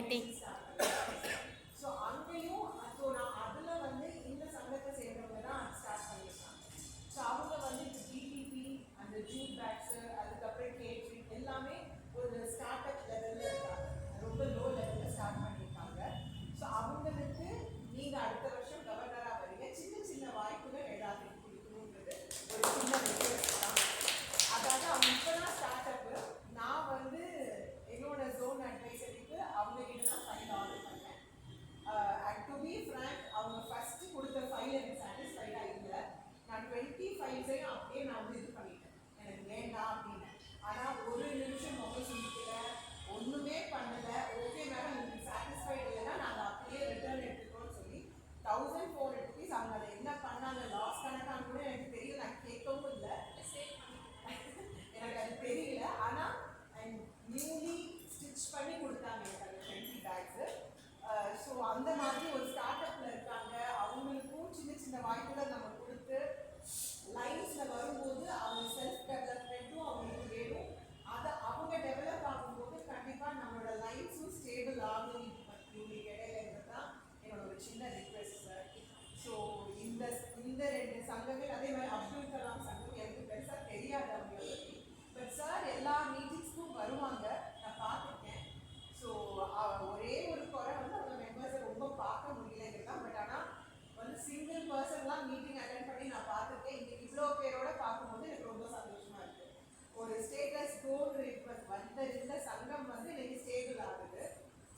Writing. So அங்கேயும் so நான் அதில் வந்து இந்த சங்கத்தை சேர்ந்தவங்க தான் ஸ்டார்ட் பண்ணியிருக்காங்க. ஸோ அவங்க வந்து இப்போ டிடிபி அந்த ஜூட் பேக்ஸு அதுக்கப்புறம் கேட்ரிங் எல்லாமே ஒரு ஸ்டார்ட் அப் லெவலில் இருக்காங்க, ரொம்ப லோ லெவலில் ஸ்டார்ட் பண்ணியிருக்காங்க. ஸோ அவங்களுக்கு நீங்கள் அடுத்த வருஷம் கவர்னராக வரீங்க, சின்ன சின்ன வாய்ப்புகள் எல்லாத்துக்கும் கொடுக்கணுன்றது ஒரு சின்ன ரிக்வெஸ்ட் தான். அதாவது அவங்க இப்போ தான் ஸ்டார்ட் அப்பு. நான் வந்து என்னோட ஜோன் அட்வைசருக்கு அவங்க கிட்ட தான் ஃபைல் ஆர்டர் பண்ணேன். டு பி ஃப்ராங்க், அவங்க ஃபர்ஸ்ட் கொடுத்த ஃபைல் எனக்கு சாட்டிஸ்ஃபைடாக இல்லை. நான் 20 ஃபைல்ஸையும் அப்படியே நான் வந்து இது பண்ணிட்டேன், எனக்கு வேண்டாம் அப்படின்னு. ஆனால் ஒரு நிமிஷம் மொபைல் சொல்லிக்கல, ஒன்றுமே பண்ணலை. ஓகே மேடம், உங்களுக்கு சாட்டிஸ்ஃபைடு இல்லைன்னா நாங்கள் அப்படியே ரிட்டர்ன் எடுத்துக்கிறோம்னு சொல்லி 1400 rupees அவங்க அதை என்ன பண்ணாங்க லாஸ் கணக்கான்னு கூட எனக்கு தெரியல, நான் கேட்கவும் இல்லை, எனக்கு அது தெரியல. ஆனால் நியூலி ஸ்டிச் பண்ணி கொடுத்தாங்க எனக்கு அந்த 20 பேக்ஸு. ஸோ அந்த மாதிரி ஒரு ஸ்டார்ட் அப்பில் இருக்காங்க. அவங்களுக்கும் சின்ன சின்ன வாய்ப்புகள் நம்ம கொடுத்து லைன்ஸில் வரும்போது அவங்க செல்ஃப் டெவலப்மெண்ட்டும் அவங்களுக்கு வேணும். அதை அவங்க டெவலப் ஆகும்போது கண்டிப்பாக நம்மளோட லைஃப்ஸும் ஸ்டேபிள் ஆகும் இவங்களுக்கு இடையிலங்கிறது தான் என்னோட ஒரு சின்ன ரிக்வெஸ்ட் சார். ஸோ இந்த இந்த 2 சங்கங்கள், அதே மாதிரி அப்துல் கலாம் சங்கம் எனக்கு பெருசாக தெரியாது அவங்கள பற்றி. பட் சார் எல்லா மீட்டிங்ஸ்க்கும் வருவாங்க, நான் பார்த்துருக்கேன். ஸோ ஒரே ஒரு குறை வந்து அவங்க மெம்பர்ஸை ரொம்ப பார்க்க முடியலைங்கிறது தான். பட் ஆனால் வந்து சிங்கிள் பர்சன்லாம் மீட்டிங் அட்டென்ட் பண்ணி நான் பார்த்துருக்கேன். இன்றைக்கி இவ்வளோ பேரோட பார்க்கும்போது எனக்கு ரொம்ப சந்தோஷமாக இருக்குது. ஒரு ஸ்டேட்டஸ் கோல் வந்த இந்த சங்கம் வந்து இன்னைக்கு ஸ்டேபிள் ஆகுது.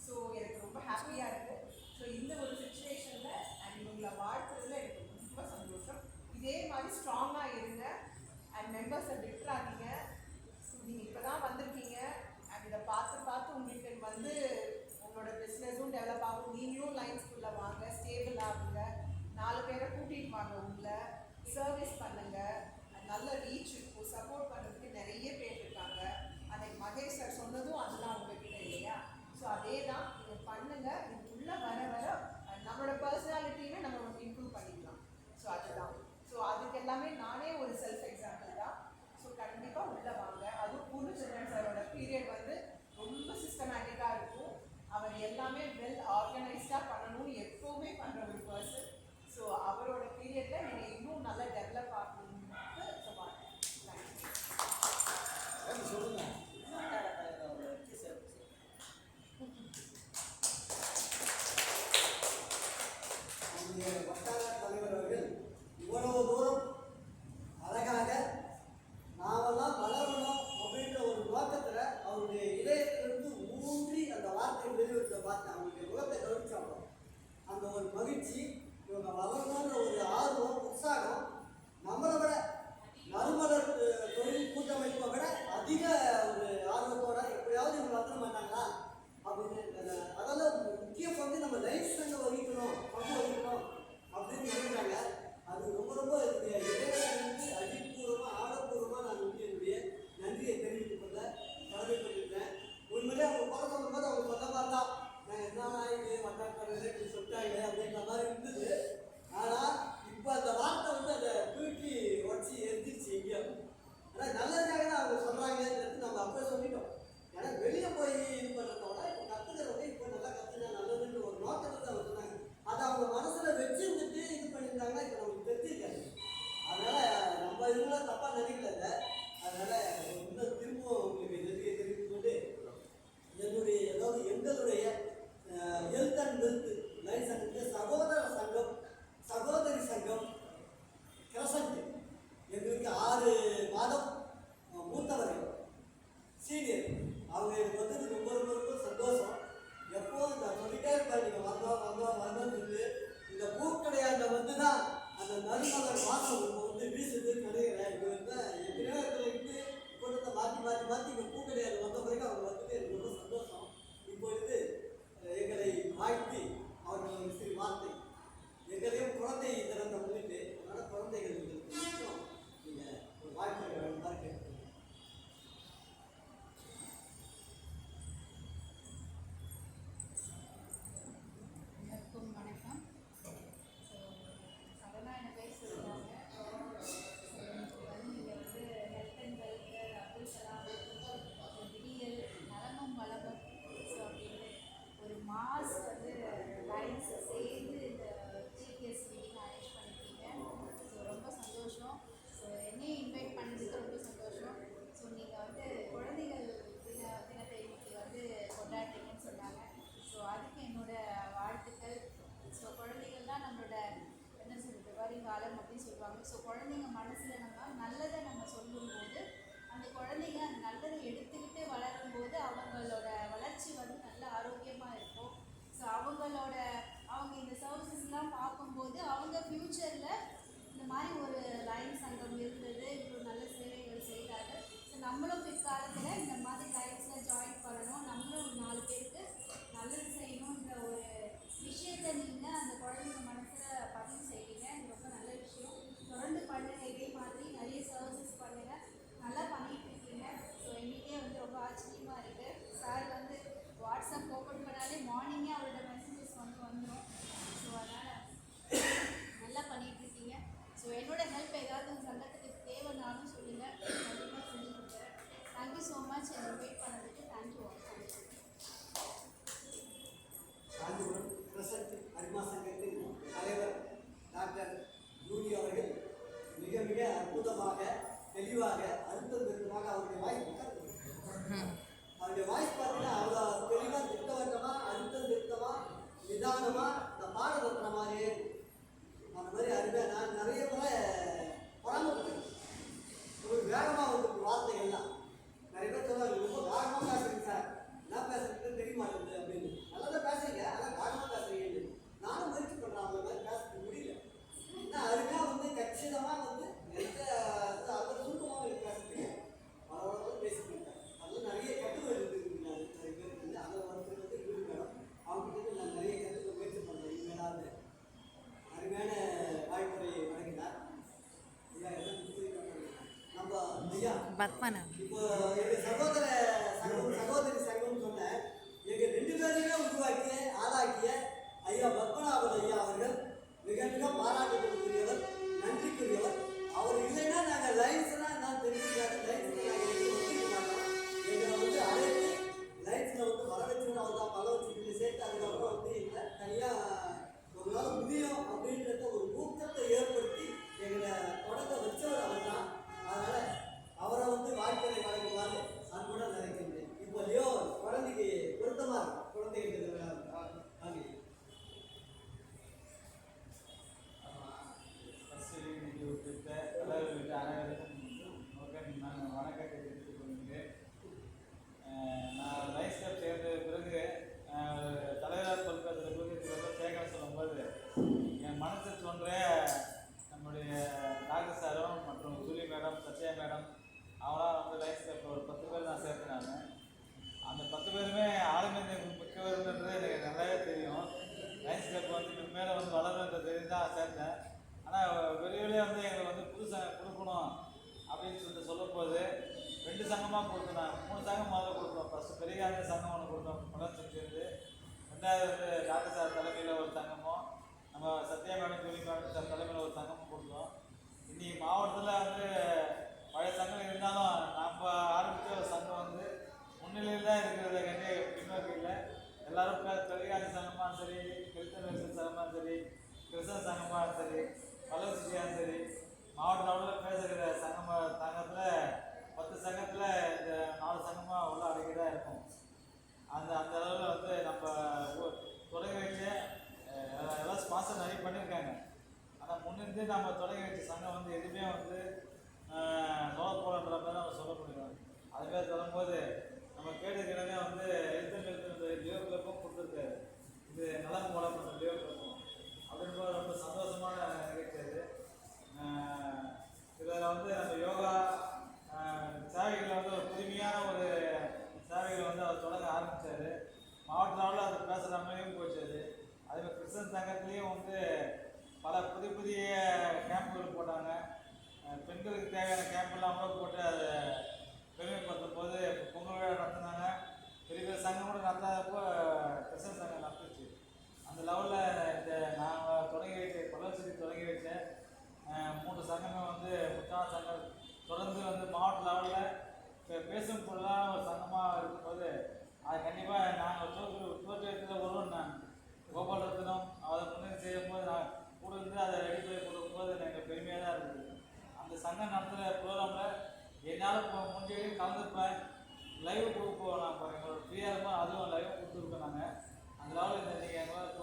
ஸோ எனக்கு ரொம்ப ஹாப்பியாக இருக்குது. ஸோ இந்த ஒரு சுச்சுவேஷனில் அண்ட் இவங்களை வாழ்த்துறதுல எனக்கு ரொம்ப சந்தோஷம். இதே மாதிரி ஸ்ட்ராங்காக இருங்க அண்ட் மெம்பர்ஸை விட்டுறாதீங்க. நீங்கள் இப்போ தான் வந்திருக்கீங்க அண்ட் இதை பார்த்து பார்த்து உங்களுக்கு வந்து உங்களோட பிஸ்னஸும் டெவலப் ஆகும். நீங்களும் லைன்ஸ்குள்ளே வாங்க, ஸ்டேபிள் ஆகுங்க, 4 பேரை கூட்டிகிட்டு வாங்க, உங்களை சர்வீஸ் பண்ணுங்கள். நல்ல ரீச் இருக்கும், சப்போர்ட் பண்ணுறதுக்கு நிறைய பேர் இருக்காங்க. அன்னைக்கு மகேஷ் சார் சொன்னதும் அதெல்லாம் உங்ககிட்ட இல்லையா? ஸோ அதே தான் நீங்கள் பண்ணுங்கள். இதுக்குள்ளே வர வர நம்மளோட பர்சனாலிட்டியுமே நம்ம இம்ப்ரூவ் பண்ணிக்கலாம். ஸோ அதுதான். ஸோ அதுக்கு எல்லாமே நானே ஒரு செல்ஃப் எக்ஸாம்பிள் தான். ஸோ கண்டிப்பாக உள்ளே வாங்க. அதுவும் பூர்ணச்சந்திரன் சாரோட பீரியட் வந்து ரொம்ப சிஸ்டமேட்டிக்காக இருக்கும். அவர் எல்லாமே வெல் ஆர்கனைஸ்டாக பண்ணணும்னு எப்போவுமே பண்ணுற ஒரு பர்சன். ஸோ அவரோட பீரியடில் நீங்கள் இன்னும் நல்லா டெவலப் ஆகணும்னு சொல்லுவாங்க. வட்டார தலைவர் அவர்கள் இவ்வளவு தூரம் அழகாக நாமெல்லாம் வளரணும் அப்படின்ற ஒரு நோக்கத்தில் அவருடைய இதயத்திலிருந்து ஊன்றி அந்த வார்த்தை வெளியிட்ட பார்த்தேன். அவங்களுடைய முகத்தை கவனிச்சாங்க, அந்த ஒரு மகிழ்ச்சி, இவங்க வளரணுன்ற ஒரு ஆர்வம், உற்சாகம் நம்மளை விட மறுமலர் தொழில் கூட்டமைப்பை விட அதிக ஒரு ஆர்வத்தோட எப்படியாவது இவங்க வந்துட மாட்டாங்களா அப்படின்னு. அதெல்லாம் முக்கிய பங்கு நம்ம லைஃப் ஸ்டைல வகிக்கணும், பங்கு வகிக்கணும் அப்படின்னு சொல்லிட்டாங்க. அது ரொம்ப ரொம்ப என்னுடைய இதயத்திலிருந்து அடிப்பூர்வமாக ஆடப்பூர்வமாக நான் வந்து என்னுடைய நன்றியை தெரிவித்துக் கொள்ள கடமைப்பட்டிருக்கேன். உண்மையிலே அவங்க போட சொல்லும்போது அவங்க சொன்ன மாதிரி தான், நான் என்ன இது வட்டாரத்தில் இப்படி சொல்லிட்டாங்க அப்படின்ற மாதிரி இருந்தது. ஆனால் இப்போ அந்த வார்த்தை வந்து அதை தூக்கி உடச்சி எரிஞ்சிருச்சு எங்கேயோ. ஆனால் நல்லதுக்காக தான் அவங்க சொல்கிறாங்கிறது நம்ம அப்போ சொல்லிட்டோம். ஏன்னா வெளியே போய் இது பண்ணுறதோட இப்போ கற்றுக்கிறவங்க இப்போ நல்லா கற்றுனா நல்லதுன்ற ஒரு நோக்கத்தில் அவங்க சொன்னாங்க. அதை அவங்க மனசில் வச்சுருந்துட்டு இது பண்ணியிருந்தாங்கன்னா இப்போ நமக்கு தெரிஞ்சிருக்காங்க. அதனால் நம்ம இதில் பத்மநாபன். இப்போ எங்க சகோதர சங்கம் சகோதரி சங்கம்னு சொன்ன எங்க 2 பேரையுமே உருவாக்கிய ஆளாக்கிய ஐயா பத்மநாபன் ஐயா அவர்கள் மிக மிக பாராட்டுக்குரியவர், நன்றிக்குரியவர். அவர் இல்லைன்னா நாங்கள் லைன்ஸ்னா நான் தெரிஞ்சுக்காது, லைன்ஸ்ல நாங்கள் ஒத்துக்க மாட்டோம். எங்களை வந்து அழைத்து லைன்ஸ்ல வந்து வர வச்சுன்னு அவர் தான் பல வச்சு சேர்த்து அதுக்கப்புறம் வந்து எங்களை தனியாக ஒரு நாள் முடியும் அப்படின்றத ஒரு ஊக்கத்தை ஏற்படுத்தி எங்களை தொடங்க வச்சவர் அவர் தான். அதனால அவரை வந்து வாழ்க்கையை வழங்குவாரு அன்புடன் நினைக்கின்றேன். இப்போ லியோ குழந்தைக்கு பொருத்தமா இருக்கும், குழந்தைகளுக்கு வாங்கி வணக்கத்தை தெரிவித்துக் கொள்கிறேன். நான் லைஃப் ஸ்டெப் சேர்ந்த பிறகு தலைவராக பொறுப்பேற்ற பிறகு சேகரம் சொல்லும்போது என் மனசு தோன்ற நம்முடைய டாக்டர் சாரும் மற்றும் ஜூலி மேடம், சத்யா மேடம் அவங்களாம் வந்து லைஃப் ஸ்டெப் ஒரு 10 பேர் நான் சேர்த்துனாங்க. அந்த 10 பேருமே ஆளுமை மிக்கவர்ன்றது எனக்கு நல்லாவே தெரியும். லைஃப் ஸ்டெப் வந்து மேலே வந்து வளர்றது தெரிஞ்சு தான் சேர்த்தேன். ஆனால் வெளியிலே வந்து எங்களுக்கு வந்து புது கொடுக்கணும் அப்படின்னு சொல்லும்போது 2 சங்கமாக கொடுத்தோம். 3 சங்கம் முதல்ல கொடுத்தோம். ஃபஸ்ட்டு பெரியாண்ட சங்கம் ஒன்று கொடுத்தோம் பலன் செஞ்சுருந்து. 2வது வந்து டாக்டர் சார் தலைமையில் ஒரு சங்கமும், நம்ம Sathya madam, Julie madam sir தலைமையில் ஒரு சங்கமும் கொடுத்தோம். இன்றைக்கி மாவட்டத்தில் வந்து பழைய சங்கம் இருந்தாலும் நம்ம ஆரம்பித்த ஒரு சங்கம் வந்து முன்னிலையில் தான் இருக்கிறத கண்டி பின்னோக்கி இல்லை. எல்லோரும் பெரியாண்ட சங்கமாக சரி, கிறிஸ்தவ சங்கமாக சரி, கிறிஸ்தவ சங்கமாக சரி, பல்லவசியாலும் சரி, மாவட்ட லெவலில் பேசுகிற சங்கத்தில் 10 சங்கத்தில் இந்த 4 சங்கமாக உள்ள அடக்கிதான் இருக்கும். அந்த அளவில் வந்து நம்ம தொடங்கி வச்சு எல்லாம் ஸ்பான்சர் நிறைய பண்ணியிருக்காங்க. ஆனால் முன்னிருந்து நம்ம தொடங்கி வச்ச சங்கம் வந்து எதுவுமே வந்து நோக்கப்படுற மாதிரி நம்ம சொல்ல முடியும். அதுமாதிரி சொல்லும்போது நம்ம கேட்டுக்கிறதே வந்து எழுத்து லியோ கிளப்பும் கொடுத்துருக்காரு. இது நலம் மூலம் லியோ கிளப்பும் அப்படின்போது ரொம்ப சந்தோஷமான நிகழ்ச்சி அது. இதில் வந்து நம்ம யோகா சேவைகளை வந்து ஒரு புதுமையான ஒரு சேவைகளை வந்து அவர் தொடங்க ஆரம்பித்தார். மாவட்ட லெவலில் அது பேசுகிற மாதிரியும் போச்சு. அதேமாதிரி கிறிஸ்தன் சங்கத்துலேயும் வந்து பல புதிய கேம்புகள் போட்டாங்க. பெண்களுக்கு தேவையான கேம்பெல்லாம் கூட போட்டு அதை பெருமைப்படுத்தும் போது பொங்கல் விழா நடத்தினாங்க. பெரிய சங்கம் கூட நடத்தாதப்போ கிறிஸ்தன் சங்கம் நடத்துச்சு. அந்த லெவலில் இந்த நாங்கள் தொடங்கி வச்ச பல்லவசி தொடங்கி வச்ச 3 சங்கமே வந்து முக்கியமான சங்கம் தொடர்ந்து வந்து மாவட்ட லெவலில் பேசும் பொருளான ஒரு சங்கமாக இருக்கும்போது அது கண்டிப்பாக நாங்கள் தோற்றத்தில் ஒருவன் நான் கோபால் ரத்னம் அதை முன்னேறி செய்யும்போது நான் கூட இருந்து அதை ரெடி பண்ணி கொடுக்கும்போது எனக்கு பெருமையாக தான் இருக்குது. அந்த சங்கம் நடத்துகிற ப்ரோக்ராமில் என்னால் முடிஞ்சவரையும் கலந்துப்பேன். லைவ் கொடுப்போம். நான் எங்களோட ஃப்ரீயாக இருப்போம், அதுவும் லைவ் கொடுத்துருக்கோம். நாங்கள் அந்த லெவலில் நீங்கள் எங்களால்